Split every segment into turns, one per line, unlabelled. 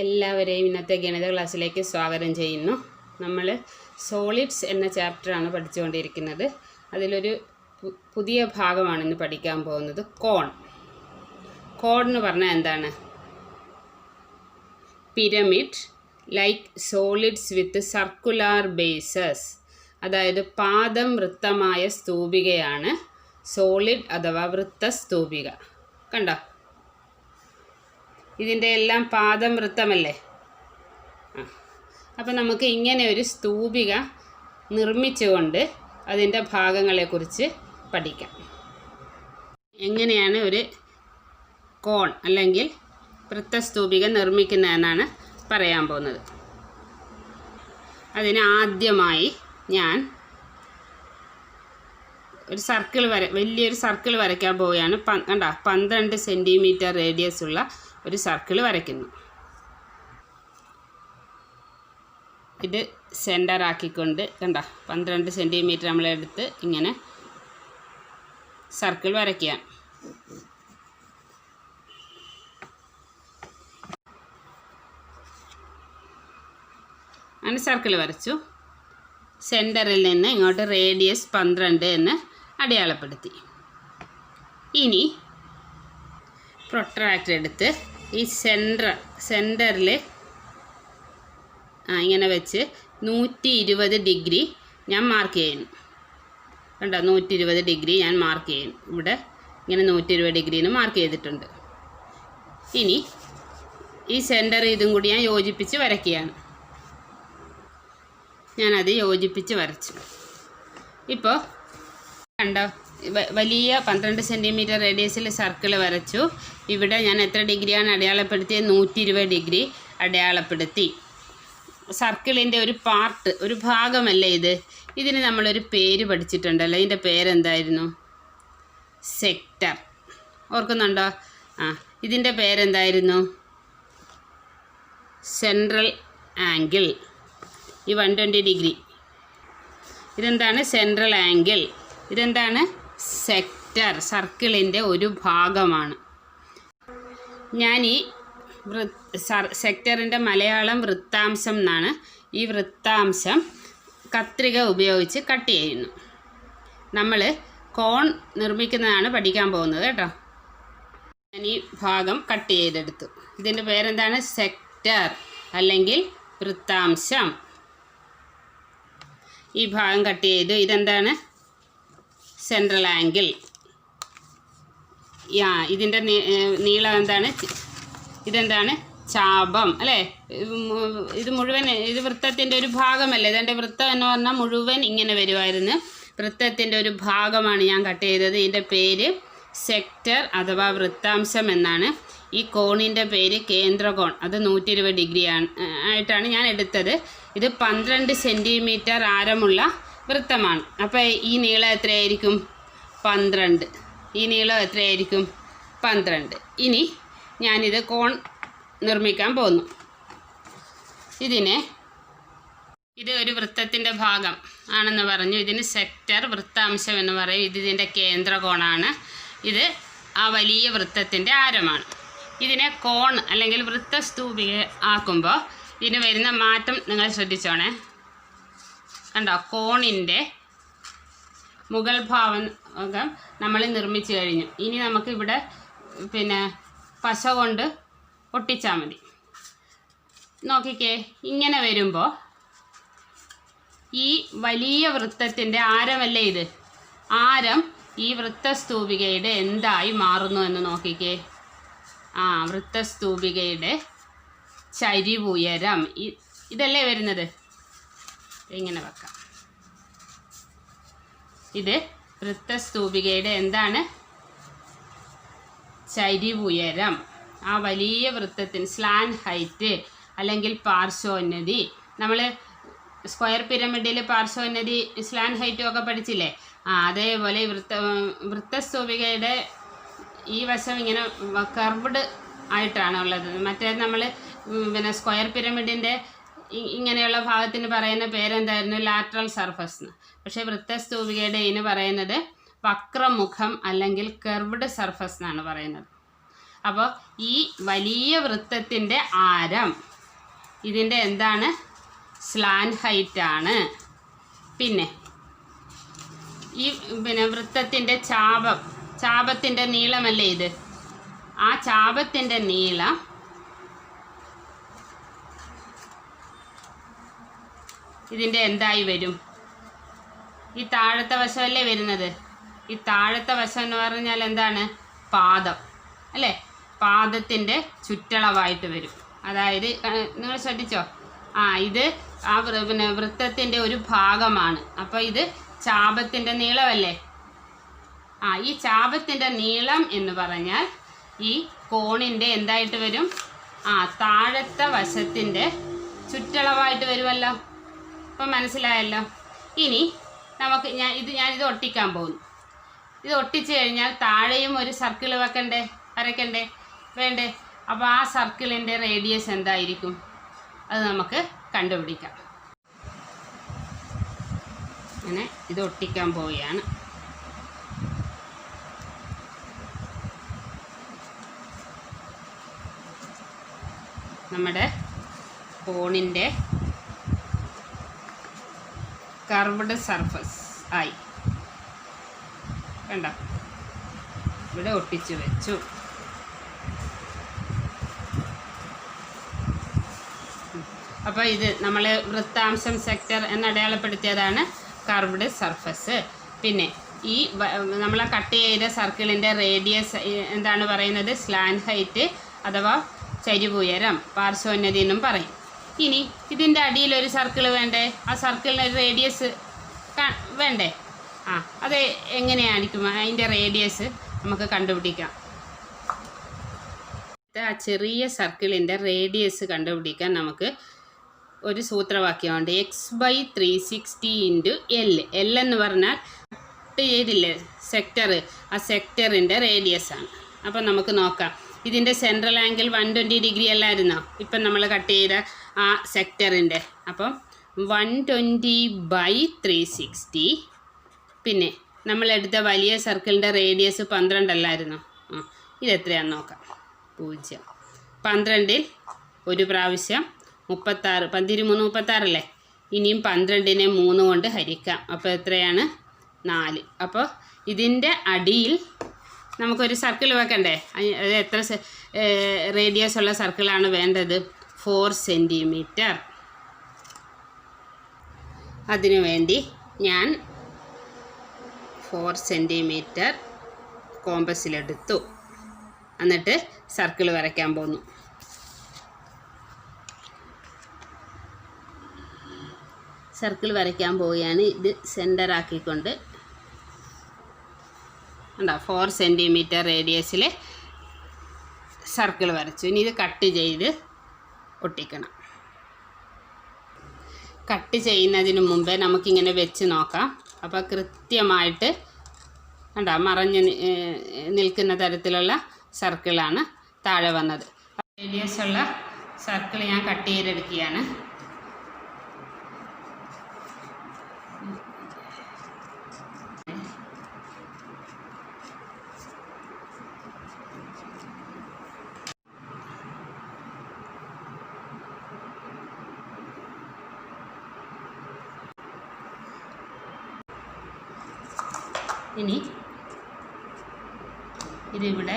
എല്ലാവരെയും ഇന്നത്തെ ഗണിത ക്ലാസ്സിലേക്ക് സ്വാഗതം ചെയ്യുന്നു. നമ്മൾ സോളിഡ്സ് എന്ന ചാപ്റ്ററാണ് പഠിച്ചുകൊണ്ടിരിക്കുന്നത്. അതിലൊരു പുതിയ ഭാഗമാണ് ഇന്ന് പഠിക്കാൻ പോകുന്നത്. കോൺ എന്ന് പറഞ്ഞാൽ എന്താണ്? പിരമിഡ് ലൈക്ക് സോളിഡ്സ് വിത്ത് സർക്കുലാർ ബേസസ്, അതായത് പാദം വൃത്തമായ സ്തൂപികയാണ് സോളിഡ് അഥവാ വൃത്തസ്തൂപിക. കണ്ടോ, ഇതിൻ്റെ എല്ലാം പാദം വൃത്തമല്ലേ? അപ്പം നമുക്ക് ഇങ്ങനെ ഒരു സ്തൂപിക നിർമ്മിച്ചുകൊണ്ട് അതിൻ്റെ ഭാഗങ്ങളെക്കുറിച്ച് പഠിക്കാം. എങ്ങനെയാണ് ഒരു കോൺ അല്ലെങ്കിൽ വൃത്തസ്തൂപിക നിർമ്മിക്കുന്നതെന്നാണ് പറയാൻ പോകുന്നത്. അതിന് ആദ്യമായി ഞാൻ ഒരു വലിയൊരു സർക്കിൾ വരയ്ക്കാൻ പോവുകയാണ്. കണ്ടോ, 12 സെൻറ്റിമീറ്റർ റേഡിയസ് ഉള്ള ഒരു സർക്കിൾ വരയ്ക്കുന്നു. ഇത് സെൻറ്റർ ആക്കിക്കൊണ്ട് കണ്ടോ 12 സെൻറ്റിമീറ്റർ നമ്മളെടുത്ത് ഇങ്ങനെ സർക്കിൾ വരയ്ക്കുക. അങ്ങനെ സർക്കിൾ വരച്ചു. സെൻറ്ററിൽ നിന്ന് ഇങ്ങോട്ട് റേഡിയസ് 12 എന്ന് അടയാളപ്പെടുത്തി. ഇനി പ്രൊട്രാക്ടർ എടുത്ത് ഈ സെൻറ്ററിൽ ഇങ്ങനെ വെച്ച് 120 ഡിഗ്രി ഞാൻ മാർക്ക് ചെയ്യുന്നു. കണ്ടോ, 120 ഡിഗ്രി ഞാൻ മാർക്ക് ചെയ്യുന്നു. ഇവിടെ ഇങ്ങനെ 120 ഡിഗ്രിന്ന് മാർക്ക് ചെയ്തിട്ടുണ്ട്. ഇനി ഈ സെൻറ്റർ ഇതും കൂടി ഞാൻ യോജിപ്പിച്ച് വരയ്ക്കുകയാണ്. ഞാനത് യോജിപ്പിച്ച് വരച്ചു. ഇപ്പോൾ കണ്ടോ, വലിയ 12 സെൻറ്റിമീറ്റർ റേഡിയസിൽ സർക്കിൾ വരച്ചു. ഇവിടെ ഞാൻ എത്ര ഡിഗ്രിയാണ് അടയാളപ്പെടുത്തിയത്? 120 ഡിഗ്രി അടയാളപ്പെടുത്തി. സർക്കിളിൻ്റെ ഒരു പാർട്ട്, ഒരു ഭാഗമല്ലേ ഇത്? ഇതിന് നമ്മളൊരു പേര് പഠിച്ചിട്ടുണ്ടല്ലോ. ഇതിൻ്റെ പേരെന്തായിരുന്നു? സെക്ടർ. ഓർക്കുന്നുണ്ടോ? ഇതിൻ്റെ പേരെന്തായിരുന്നു? Central angle. ഈ 120 ഡിഗ്രി ഇതെന്താണ്? Central angle. ഇതെന്താണ്? സെക്ടർ. സർക്കിളിൻ്റെ ഒരു ഭാഗമാണ്. ഞാൻ ഈ സെക്ടറിൻ്റെ മലയാളം വൃത്താംശം എന്നാണ്. ഈ വൃത്താംശം കത്രിക ഉപയോഗിച്ച് കട്ട് ചെയ്യുന്നു. നമ്മൾ കോൺ നിർമ്മിക്കുന്നതാണ് പഠിക്കാൻ പോകുന്നത് കേട്ടോ. ഞാൻ ഈ ഭാഗം കട്ട് ചെയ്തെടുത്തു. ഇതിൻ്റെ പേരെന്താണ്? സെക്ടർ അല്ലെങ്കിൽ വൃത്താംശം. ഈ ഭാഗം കട്ട് ചെയ്തു. ഇതെന്താണ്? Central angle. ഇതിൻ്റെ നീളം എന്താണ്? ഇതെന്താണ്? ചാപം അല്ലേ? ഇത് മുഴുവൻ, ഇത് വൃത്തത്തിൻ്റെ ഒരു ഭാഗമല്ലേ? ഇതെൻ്റെ വൃത്തം എന്ന് പറഞ്ഞാൽ മുഴുവൻ ഇങ്ങനെ വരുമായിരുന്നു. വൃത്തത്തിൻ്റെ ഒരു ഭാഗമാണ് ഞാൻ കട്ട് ചെയ്തത്. ഇതിൻ്റെ പേര് സെക്ടർ അഥവാ വൃത്താംശം എന്നാണ്. ഈ കോണിൻ്റെ പേര് കേന്ദ്രകോൺ. അത് 120 ഡിഗ്രി ആയിട്ടാണ് ഞാൻ എടുത്തത്. ഇത് 12 സെൻറ്റിമീറ്റർ ആരമുള്ള വൃത്തമാണ്. അപ്പോൾ ഈ നീളം എത്രയായിരിക്കും? 12. ഈ നീളം എത്രയായിരിക്കും? 12. ഇനി ഞാനിത് കോൺ നിർമ്മിക്കാൻ പോകുന്നു. ഇത് ഒരു വൃത്തത്തിൻ്റെ ഭാഗം ആണെന്ന് പറഞ്ഞു. ഇതിന് സെക്ടർ വൃത്താംശം എന്ന് പറയും. ഇതിൻ്റെ കേന്ദ്രകോണാണ്. ഇത് ആ വലിയ വൃത്തത്തിൻ്റെ ആരമാണ്. ഇതിനെ കോൺ അല്ലെങ്കിൽ വൃത്തസ്തൂപിക ആക്കുമ്പോൾ ഇതിന് വരുന്ന മാറ്റം നിങ്ങൾ ശ്രദ്ധിച്ചോണേ. കണ്ടോ, കോണിൻ്റെ മുകൾ ഭാഗം നമ്മൾ നിർമ്മിച്ചു കഴിഞ്ഞു. ഇനി നമുക്ക് ഇവിടെ പശ കൊണ്ട് ഒട്ടിച്ചാൽ മതി. നോക്കിക്കേ, ഇങ്ങനെ വരുമ്പോൾ ഈ വലിയ വൃത്തത്തിൻ്റെ ആരമല്ലേ ഇത്? ആരം ഈ വൃത്തസ്തൂപികയുടെ എന്തായി മാറുന്നു എന്ന് നോക്കിക്കേ. വൃത്തസ്തൂപികയുടെ ചരിവുയരം ഇതല്ലേ വരുന്നത്? ഇങ്ങനെ വെക്കാം. ഇത് വൃത്തസ്തൂപികയുടെ എന്താണ്? ചരിവുയരം. ആ വലിയ വൃത്തത്തിന് സ്ലാൻ ഹൈറ്റ് അല്ലെങ്കിൽ പാർശ്വോന്നതി. നമ്മൾ സ്ക്വയർ പിരമിഡിൽ പാർശ്വോന്നതി സ്ലാൻ ഹൈറ്റും ഒക്കെ പഠിച്ചില്ലേ? അതേപോലെ വൃത്തസ്തൂപികയുടെ ഈ വശം ഇങ്ങനെ കർവ്ഡ് ആയിട്ടാണ് ഉള്ളത്. മറ്റേ നമ്മൾ സ്ക്വയർ പിരമിഡിൻ്റെ ഇങ്ങനെയുള്ള ഭാഗത്തിന് പറയുന്ന പേരെന്തായിരുന്നു? ലാറ്ററൽ സർഫസ് എന്ന്. പക്ഷേ വൃത്തസ്തൂപികയുടെ ഇതിന് പറയുന്നത് വക്രമുഖം അല്ലെങ്കിൽ കർവ്ഡ് സർഫസ് എന്നാണ് പറയുന്നത്. അപ്പോൾ ഈ വലിയ വൃത്തത്തിൻ്റെ ആരം ഇതിൻ്റെ എന്താണ്? സ്ലാൻഡ് ഹൈറ്റാണ്. പിന്നെ ഈ വൃത്തത്തിൻ്റെ ചാപത്തിൻ്റെ നീളമല്ലേ ഇത്? ആ ചാപത്തിൻ്റെ നീളം ഇതിൻ്റെ എന്തായി വരും? ഈ താഴത്തെ വശമല്ലേ വരുന്നത്? ഈ താഴത്തെ വശം എന്ന് പറഞ്ഞാൽ എന്താണ്? പാദം അല്ലേ? പാദത്തിൻ്റെ ചുറ്റളവായിട്ട് വരും. അതായത് നിങ്ങൾ ശ്രദ്ധിച്ചോ? ഇത് ആ വൃത്തത്തിൻ്റെ ഒരു ഭാഗമാണ്. അപ്പോൾ ഇത് ചാപത്തിൻ്റെ നീളമല്ലേ? ഈ ചാപത്തിൻ്റെ നീളം എന്ന് പറഞ്ഞാൽ ഈ കോണിൻ്റെ എന്തായിട്ട് വരും? താഴത്തെ വശത്തിൻ്റെ ചുറ്റളവായിട്ട് വരുമല്ലോ. അപ്പം മനസ്സിലായല്ലോ. ഇനി നമുക്ക് ഞാനിത് ഒട്ടിക്കാൻ പോകുന്നു. ഇത് ഒട്ടിച്ചു കഴിഞ്ഞാൽ താഴെയും ഒരു സർക്കിൾ വരയ്ക്കണ്ടേ? വേണ്ടേ? അപ്പോൾ ആ സർക്കിളിൻ്റെ റേഡിയസ് എന്തായിരിക്കും? അത് നമുക്ക് കണ്ടുപിടിക്കാം. അങ്ങനെ ഇത് ഒട്ടിക്കാൻ പോവുകയാണ്. നമ്മുടെ കോണിൻ്റെ കർവ്ഡ് സർഫസ് ആയി. കണ്ടോ? ഇവിടെ ഒട്ടിച്ചു വെച്ചു. അപ്പോൾ ഇത് നമ്മൾ വൃത്താംശം സെക്ടർ എന്നടയാളപ്പെടുത്തിയതാണ് കർവ്ഡ് സർഫസ്. പിന്നെ ഈ നമ്മളെ കട്ട് ചെയ്ത സർക്കിളിൻ്റെ റേഡിയസ് എന്താണ് പറയുന്നത്? സ്ലാൻഡ് ഹൈറ്റ് അഥവാ ചരിവുയരം, പാർശ്വോന്നതി എന്നും പറയും. ഇനി ഇതിൻ്റെ അടിയിലൊരു സർക്കിൾ വേണ്ടേ? ആ സർക്കിളിന് ഒരു റേഡിയസ് വേണ്ടേ? അത് എങ്ങനെയായിരിക്കും? അതിൻ്റെ റേഡിയസ് നമുക്ക് കണ്ടുപിടിക്കാം. ആ ചെറിയ സർക്കിളിൻ്റെ റേഡിയസ് കണ്ടുപിടിക്കാൻ നമുക്ക് ഒരു സൂത്രവാക്യമുണ്ട്. x/360 × L. L എന്ന് പറഞ്ഞാൽ കട്ട് ചെയ്തില്ലേ സെക്ടർ, ആ സെക്ടറിൻ്റെ റേഡിയസ് ആണ്. അപ്പം നമുക്ക് നോക്കാം. ഇതിൻ്റെ സെൻട്രൽ ആംഗിൾ 120 ഡിഗ്രി അല്ലായിരുന്നോ ഇപ്പം നമ്മൾ കട്ട് ചെയ്ത ആ സെക്ടറിൻ്റെ? അപ്പം 120/360. പിന്നെ നമ്മളെടുത്ത വലിയ സർക്കിളിൻ്റെ റേഡിയസ് 12 അല്ലായിരുന്നോ? ഇതെത്രയാണെന്ന് നോക്കാം. 0. 12ൽ ഒരു പ്രാവശ്യം 36, 13 3 36 അല്ലേ? ഇനിയും 12നെ 3 കൊണ്ട് ഹരിക്കാം. അപ്പോൾ എത്രയാണ്? 4. അപ്പോൾ ഇതിൻ്റെ അടിയിൽ നമുക്കൊരു സർക്കിൾ വെക്കണ്ടേ? അത് എത്ര റേഡിയസ് ഉള്ള സർക്കിളാണ് വേണ്ടത്? 4 സെൻറ്റിമീറ്റർ. അതിനു വേണ്ടി ഞാൻ 4 സെൻറ്റിമീറ്റർ കോമ്പസിലെടുത്തു. എന്നിട്ട് സർക്കിൾ വരയ്ക്കാൻ പോന്നു. സർക്കിൾ വരയ്ക്കാൻ പോവുകയാണ്. ഇത് സെൻറ്ററാക്കിക്കൊണ്ട് 4 സെൻറ്റിമീറ്റർ റേഡിയസിൽ സർക്കിൾ വരച്ചു. ഇനി ഇത് കട്ട് ചെയ്ത് ഒട്ടിക്കണം. കട്ട് ചെയ്യുന്നതിന് മുമ്പേ നമുക്കിങ്ങനെ വെച്ച് നോക്കാം. അപ്പോൾ കൃത്യമായിട്ട് മറഞ്ഞ് നിൽക്കുന്ന തരത്തിലുള്ള സർക്കിളാണ് താഴെ വന്നത്. റേഡിയസ് ഉള്ള സർക്കിൾ ഞാൻ കട്ട് ചെയ്തെടുക്കുകയാണ്. ഇനി ഇതിവിടെ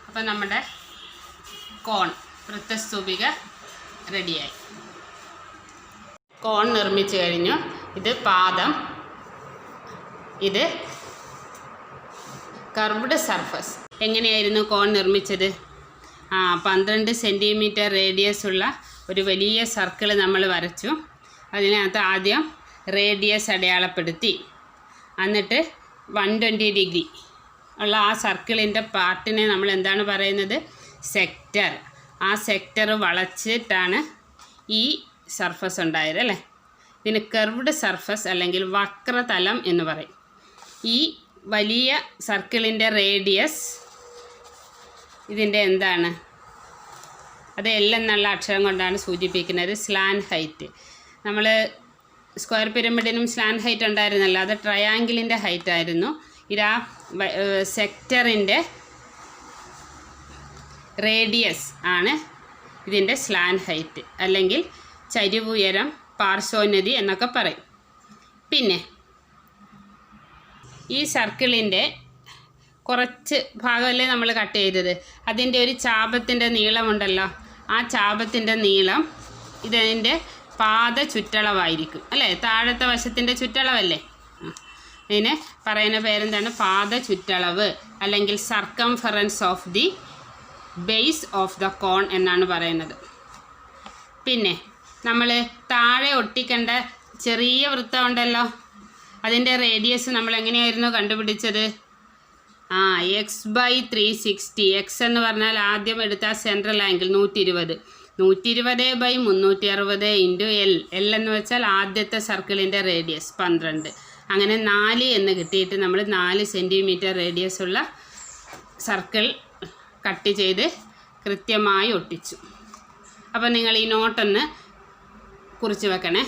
അപ്പം നമ്മുടെ കോൺ വൃത്തസ്തൂപിക റെഡിയായി. കോൺ നിർമ്മിച്ചു കഴിഞ്ഞു. ഇത് പാദം, ഇത് കർവ്ഡ് സർഫസ്. എങ്ങനെയായിരുന്നു കോൺ നിർമ്മിച്ചത്? 12 സെൻറ്റിമീറ്റർ റേഡിയസ് ഉള്ള ഒരു വലിയ സർക്കിൾ നമ്മൾ വരച്ചു. അതിനകത്ത് ആദ്യം റേഡിയസ് അടയാളപ്പെടുത്തി. എന്നിട്ട് 120 ഡിഗ്രി ഉള്ള ആ സർക്കിളിൻ്റെ പാർട്ടിനെ നമ്മൾ എന്താണ് പറയുന്നത്? സെക്ടർ. ആ സെക്ടർ വളച്ചിട്ടാണ് ഈ സർഫസ് ഉണ്ടായത് അല്ലേ? ഇതിന് കർവ്ഡ് സർഫസ് അല്ലെങ്കിൽ വക്രതലം എന്ന് പറയും. ഈ വലിയ സർക്കിളിൻ്റെ റേഡിയസ് ഇതിൻ്റെ എന്താണ്? അത് L എന്നുള്ള അക്ഷരം കൊണ്ടാണ് സൂചിപ്പിക്കുന്നത്. Slant height. നമ്മൾ സ്ക്വയർ പിരമിഡിനും സ്ലാൻഡ് ഹൈറ്റ് ഉണ്ടായിരുന്നല്ലോ, അത് ട്രയാങ്കിളിൻ്റെ ഹൈറ്റ് ആയിരുന്നു. ഇതാ സെക്ടറിൻ്റെ റേഡിയസ് ആണ് ഇതിൻ്റെ സ്ലാൻ ഹൈറ്റ്, അല്ലെങ്കിൽ ചരിവുയരം, പാർശ്വോന്നതി എന്നൊക്കെ പറയും. പിന്നെ ഈ സർക്കിളിൻ്റെ കുറച്ച് ഭാഗമല്ലേ നമ്മൾ കട്ട് ചെയ്തത്, അതിൻ്റെ ഒരു ചാപത്തിൻ്റെ നീളമുണ്ടല്ലോ, ആ ചാപത്തിൻ്റെ നീളം ഇതിൻ്റെ പാദ ചുറ്റളവായിരിക്കും അല്ലേ, താഴത്തെ വശത്തിൻ്റെ ചുറ്റളവല്ലേ. ഇതിന് പറയുന്ന പേരെന്താണ്? പാദ ചുറ്റളവ്, അല്ലെങ്കിൽ circumference of the base of the cone എന്നാണ് പറയുന്നത്. പിന്നെ നമ്മൾ താഴെ ഒട്ടിക്കേണ്ട ചെറിയ വൃത്തം ഉണ്ടല്ലോ, അതിൻ്റെ റേഡിയസ് നമ്മൾ എങ്ങനെയായിരുന്നു കണ്ടുപിടിച്ചത്? x/360. എക്സ് എന്ന് പറഞ്ഞാൽ ആദ്യം എടുത്ത സെൻട്രൽ ആംഗിൾ 120, 120/360 ഇൻറ്റു എൽ എന്ന് വെച്ചാൽ ആദ്യത്തെ സർക്കിളിൻ്റെ റേഡിയസ് 12. അങ്ങനെ 4 എന്ന് കിട്ടിയിട്ട് നമ്മൾ 4 സെൻറ്റിമീറ്റർ റേഡിയസ് ഉള്ള സർക്കിൾ കട്ട് ചെയ്ത് കൃത്യമായി ഒട്ടിച്ചു. അപ്പോൾ നിങ്ങൾ ഈ നോട്ടൊന്ന് കുറിച്ച് വെക്കണേ.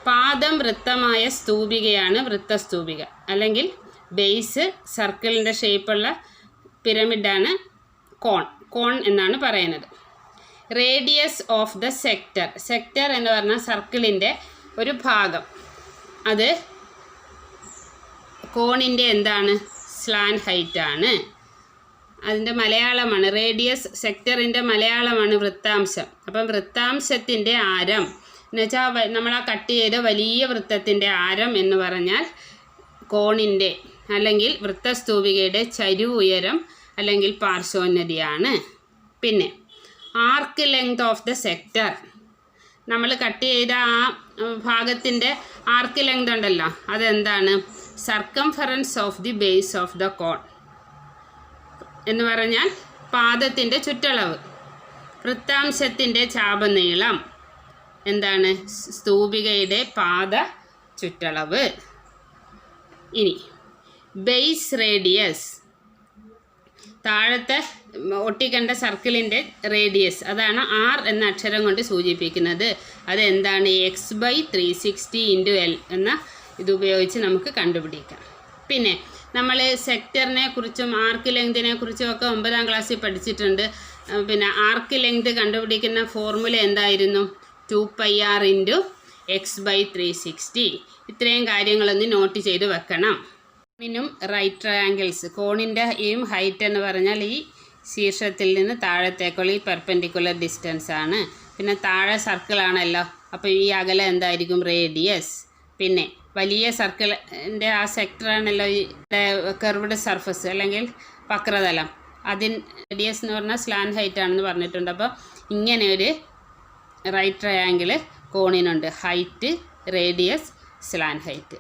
പാദം വൃത്തമായ സ്തൂപികയാണ് വൃത്തസ്തൂപിക, അല്ലെങ്കിൽ ബേസ് സർക്കിളിൻ്റെ ഷേപ്പുള്ള പിരമിഡാണ് കോൺ എന്നാണ് പറയുന്നത്. റേഡിയസ് ഓഫ് ദ സെക്ടർ എന്ന് പറഞ്ഞാൽ സർക്കിളിൻ്റെ ഒരു ഭാഗം, അത് കോണിൻ്റെ എന്താണ്? സ്ലാൻ ഹൈറ്റാണ്. അതിൻ്റെ മലയാളമാണ് റേഡിയസ്. സെക്ടറിൻ്റെ മലയാളമാണ് വൃത്താംശം. അപ്പം വൃത്താംശത്തിൻ്റെ ആരം എന്ന് വെച്ചാൽ നമ്മൾ ആ കട്ട് ചെയ്ത വലിയ വൃത്തത്തിൻ്റെ ആരം എന്ന് പറഞ്ഞാൽ കോണിൻ്റെ അല്ലെങ്കിൽ വൃത്തസ്തൂപികയുടെ ചരിവ് ഉയരം അല്ലെങ്കിൽ പാർശ്വോന്നതിയാണ്. പിന്നെ arc length of the sector, നമ്മൾ കട്ട് ചെയ്ത ആ ഭാഗത്തിൻ്റെ ആർക്ക് ലെങ്ത് ഉണ്ടല്ലോ, അതെന്താണ്? Circumference of the base of the cone എന്ന് പറഞ്ഞാൽ പാദത്തിൻ്റെ ചുറ്റളവ്. വൃത്താംശത്തിൻ്റെ ചാപനീളം എന്താണ്? സ്തൂപികയുടെ പാദ ചുറ്റളവ്. ഇനി ബേസ് റേഡിയസ്, താഴത്തെ ഒട്ടിക്കേണ്ട സർക്കിളിൻ്റെ റേഡിയസ്, അതാണ് R എന്ന അക്ഷരം കൊണ്ട് സൂചിപ്പിക്കുന്നത്. അതെന്താണ്? x/360 ഇൻറ്റു എൽ എന്ന ഇതുപയോഗിച്ച് നമുക്ക് കണ്ടുപിടിക്കാം. പിന്നെ നമ്മൾ സെക്ടറിനെ കുറിച്ചും ആർക്ക് ലെങ്തിനെ കുറിച്ചും ഒക്കെ 9ാം ക്ലാസ്സിൽ പഠിച്ചിട്ടുണ്ട്. പിന്നെ ആർക്ക് ലെങ്ത് കണ്ടുപിടിക്കുന്ന ഫോർമുല എന്തായിരുന്നു? 2πr into x/360. ഇത്രയും കാര്യങ്ങളൊന്ന് നോട്ട് ചെയ്ത് വെക്കണം. കോണിനും റൈറ്റ് ട്രയാങ്കിൾസ്, കോണിൻ്റെയും ഹൈറ്റ് എന്ന് പറഞ്ഞാൽ ഈ ശീർഷത്തിൽ നിന്ന് താഴത്തേക്കുള്ള ഈ പെർപെൻഡിക്കുലർ ഡിസ്റ്റൻസ് ആണ്. പിന്നെ താഴെ സർക്കിളാണല്ലോ, അപ്പോൾ ഈ അകലം എന്തായിരിക്കും? റേഡിയസ്. പിന്നെ വലിയ സർക്കിളിൻ്റെ ആ സെക്ടറാണല്ലോ ഈ കർവ്ഡ് സർഫസ് അല്ലെങ്കിൽ വക്രതലം, അതിന് റേഡിയസ് എന്ന് പറഞ്ഞാൽ സ്ലാൻ ഹൈറ്റ് ആണെന്ന് പറഞ്ഞിട്ടുണ്ട്. അപ്പോൾ ഇങ്ങനെ ഒരു റൈറ്റ് ട്രയാങ്കിൾ കോണിനുണ്ട്, ഹൈറ്റ്, റേഡിയസ്, സ്ലാൻ ഹൈറ്റ്.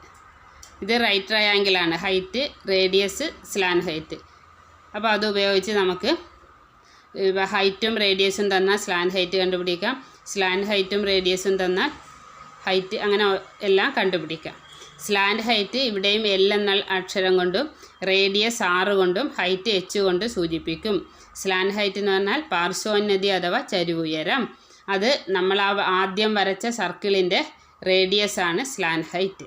ഇത് റൈറ്റ് ട്രയാങ്കിളാണ്, ഹൈറ്റ്, റേഡിയസ്, സ്ലാൻ ഹൈറ്റ്. അപ്പോൾ അത് ഉപയോഗിച്ച് നമുക്ക് ഹൈറ്റും റേഡിയസും തന്നാൽ സ്ലാൻ ഹൈറ്റ് കണ്ടുപിടിക്കാം, സ്ലാൻ ഹൈറ്റും റേഡിയസും തന്നാൽ ഹൈറ്റ്, അങ്ങനെ എല്ലാം കണ്ടുപിടിക്കാം. സ്ലാൻ ഹൈറ്റ് ഇവിടെയും L എന്ന അക്ഷരം കൊണ്ടും റേഡിയസ് R കൊണ്ടും ഹൈറ്റ് H കൊണ്ട് സൂചിപ്പിക്കും. സ്ലാൻ ഹൈറ്റ് എന്ന് പറഞ്ഞാൽ പാർശ്വോന്നതി അഥവാ ചരിവുയരം. അത് നമ്മൾ ആദ്യം വരച്ച സർക്കിളിൻ്റെ റേഡിയസ് ആണ് സ്ലാൻ ഹൈറ്റ്.